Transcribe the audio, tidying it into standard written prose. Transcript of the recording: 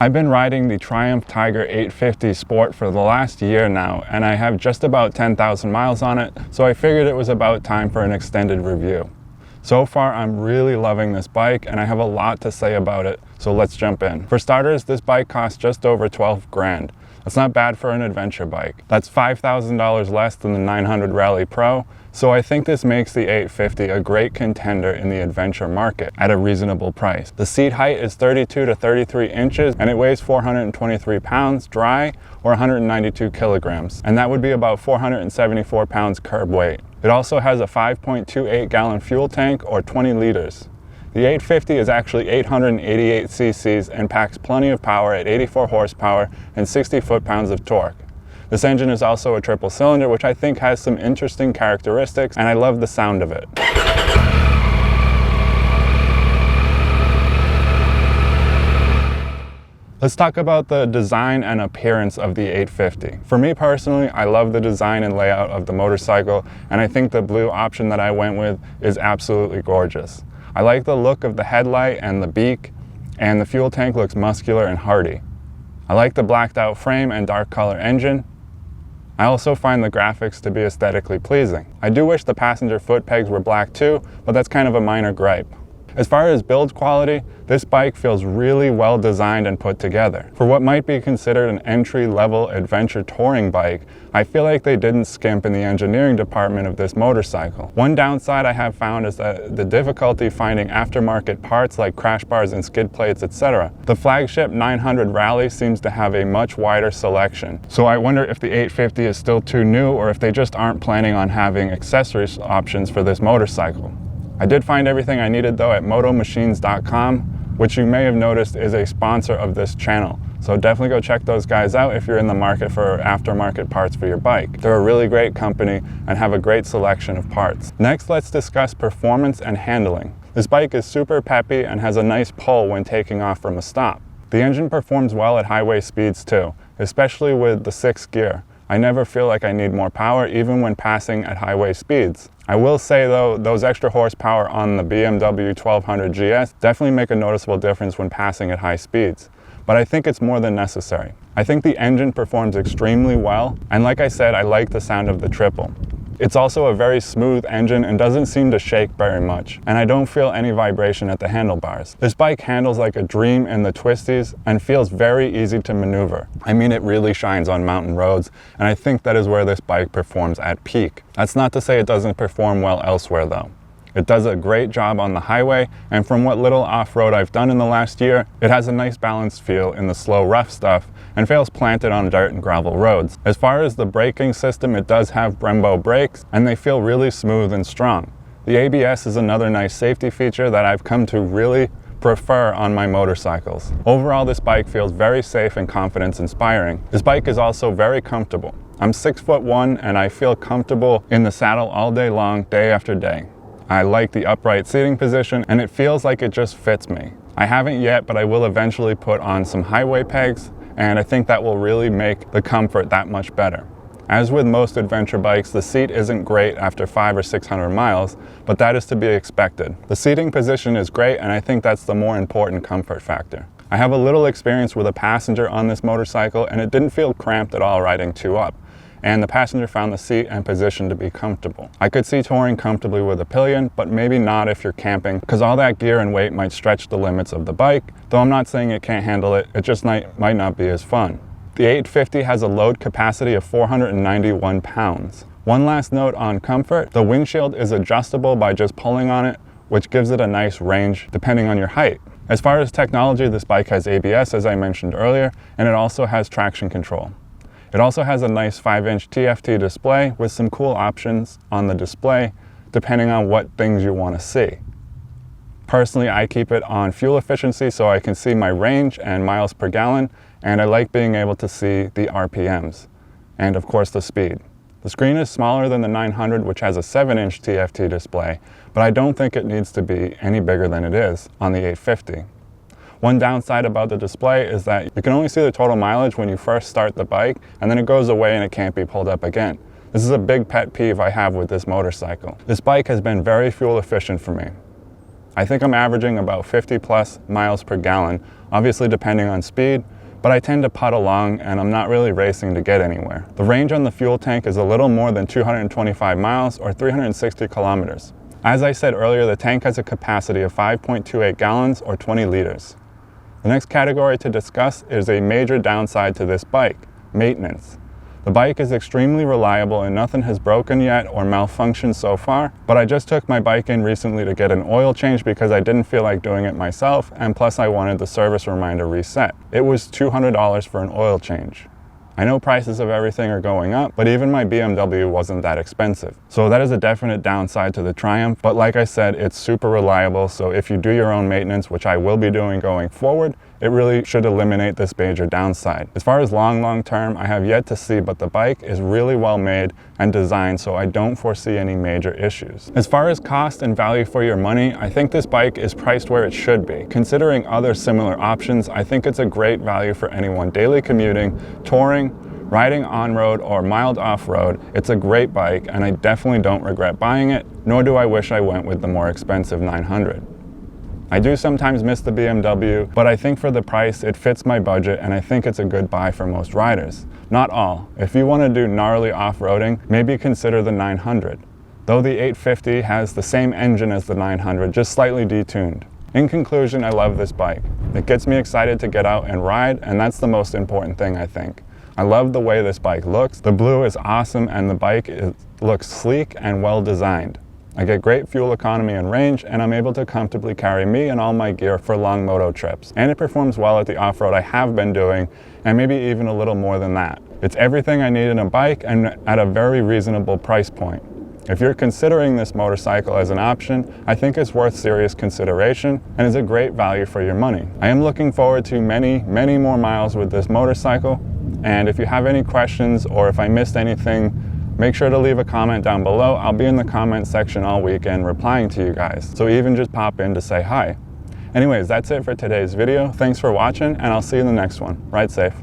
I've been riding the Triumph Tiger 850 Sport for the last year now, and I have just about 10,000 miles on it, so I figured it was about time for an extended review. So far, I'm really loving this bike, and I have a lot to say about it, so let's jump in. For starters, this bike costs just over 12 grand. That's not bad for an adventure bike. That's $5,000 less than the 900 Rally Pro, so I think this makes the 850 a great contender in the adventure market at a reasonable price. The seat height is 32 to 33 inches and it weighs 423 pounds dry or 192 kilograms, and that would be about 474 pounds curb weight. It also has a 5.28 gallon fuel tank or 20 liters. The 850 is actually 888 cc's and packs plenty of power at 84 horsepower and 60 foot-pounds of torque. This engine is also a triple cylinder, which I think has some interesting characteristics, and I love the sound of it. Let's talk about the design and appearance of the 850. For me personally, I love the design and layout of the motorcycle, and I think the blue option that I went with is absolutely gorgeous. I like the look of the headlight and the beak, and the fuel tank looks muscular and hardy. I like the blacked out frame and dark color engine. I also find the graphics to be aesthetically pleasing. I do wish the passenger foot pegs were black too, but that's kind of a minor gripe. As far as build quality, this bike feels really well designed and put together. For what might be considered an entry-level adventure touring bike, I feel like they didn't skimp in the engineering department of this motorcycle. One downside I have found is that the difficulty finding aftermarket parts like crash bars and skid plates, etc. The flagship 900 Rally seems to have a much wider selection, so I wonder if the 850 is still too new or if they just aren't planning on having accessories options for this motorcycle. I did find everything I needed though at motomachines.com, which you may have noticed is a sponsor of this channel. So definitely go check those guys out if you're in the market for aftermarket parts for your bike. They're a really great company and have a great selection of parts. Next, let's discuss performance and handling. This bike is super peppy and has a nice pull when taking off from a stop. The engine performs well at highway speeds too, especially with the 6th gear. I never feel like I need more power even when passing at highway speeds. I will say though, those extra horsepower on the BMW 1200 GS definitely make a noticeable difference when passing at high speeds, but I think it's more than necessary. I think the engine performs extremely well, and like I said, I like the sound of the triple. It's also a very smooth engine and doesn't seem to shake very much, and I don't feel any vibration at the handlebars. This bike handles like a dream in the twisties and feels very easy to maneuver. I mean, it really shines on mountain roads, and I think that is where this bike performs at peak. That's not to say it doesn't perform well elsewhere though. It does a great job on the highway, and from what little off-road I've done in the last year, it has a nice balanced feel in the slow, rough stuff and feels planted on dirt and gravel roads. As far as the braking system, it does have Brembo brakes, and they feel really smooth and strong. The ABS is another nice safety feature that I've come to really prefer on my motorcycles. Overall, this bike feels very safe and confidence-inspiring. This bike is also very comfortable. I'm 6'1", and I feel comfortable in the saddle all day long, day after day. I like the upright seating position, and it feels like it just fits me. I haven't yet, but I will eventually put on some highway pegs, and I think that will really make the comfort that much better. As with most adventure bikes, the seat isn't great after 500 or 600 miles, but that is to be expected. The seating position is great, and I think that's the more important comfort factor. I have a little experience with a passenger on this motorcycle, and it didn't feel cramped at all riding two up, and the passenger found the seat and position to be comfortable. I could see touring comfortably with a pillion, but maybe not if you're camping, because all that gear and weight might stretch the limits of the bike, though I'm not saying it can't handle it, it just might not be as fun. The 850 has a load capacity of 491 pounds. One last note on comfort, the windshield is adjustable by just pulling on it, which gives it a nice range depending on your height. As far as technology, this bike has ABS, as I mentioned earlier, and it also has traction control. It also has a nice 5-inch TFT display with some cool options on the display depending on what things you want to see. Personally, I keep it on fuel efficiency so I can see my range and miles per gallon, and I like being able to see the RPMs and of course the speed. The screen is smaller than the 900, which has a 7-inch TFT display, but I don't think it needs to be any bigger than it is on the 850. One downside about the display is that you can only see the total mileage when you first start the bike, and then it goes away and it can't be pulled up again. This is a big pet peeve I have with this motorcycle. This bike has been very fuel efficient for me. I think I'm averaging about 50 plus miles per gallon, obviously depending on speed, but I tend to putt along and I'm not really racing to get anywhere. The range on the fuel tank is a little more than 225 miles or 360 kilometers. As I said earlier, the tank has a capacity of 5.28 gallons or 20 liters. The next category to discuss is a major downside to this bike: maintenance. The bike is extremely reliable and nothing has broken yet or malfunctioned so far, but I just took my bike in recently to get an oil change because I didn't feel like doing it myself, and plus I wanted the service reminder reset. It was $200 for an oil change. I know prices of everything are going up, but even my BMW wasn't that expensive. So that is a definite downside to the Triumph, but like I said, it's super reliable, so if you do your own maintenance, which I will be doing going forward, it really should eliminate this major downside. As far as long term, I have yet to see, but the bike is really well made and designed, so I don't foresee any major issues. As far as cost and value for your money, I think this bike is priced where it should be. Considering other similar options, I think it's a great value for anyone daily commuting, touring, riding on-road or mild off-road. It's a great bike and I definitely don't regret buying it, nor do I wish I went with the more expensive 900. I do sometimes miss the BMW, but I think for the price it fits my budget and I think it's a good buy for most riders. Not all. If you want to do gnarly off-roading, maybe consider the 900. Though the 850 has the same engine as the 900, just slightly detuned. In conclusion, I love this bike. It gets me excited to get out and ride, and that's the most important thing, I think. I love the way this bike looks. The blue is awesome and the bike looks sleek and well designed. I get great fuel economy and range, and I'm able to comfortably carry me and all my gear for long moto trips. And it performs well at the off-road I have been doing, and maybe even a little more than that. It's everything I need in a bike and at a very reasonable price point. If you're considering this motorcycle as an option, I think it's worth serious consideration and is a great value for your money. I am looking forward to many more miles with this motorcycle, and if you have any questions or if I missed anything, make sure to leave a comment down below. I'll be in the comment section all weekend replying to you guys, so even just pop in to say hi. Anyways, that's it for today's video. Thanks for watching, and I'll see you in the next one. Ride safe.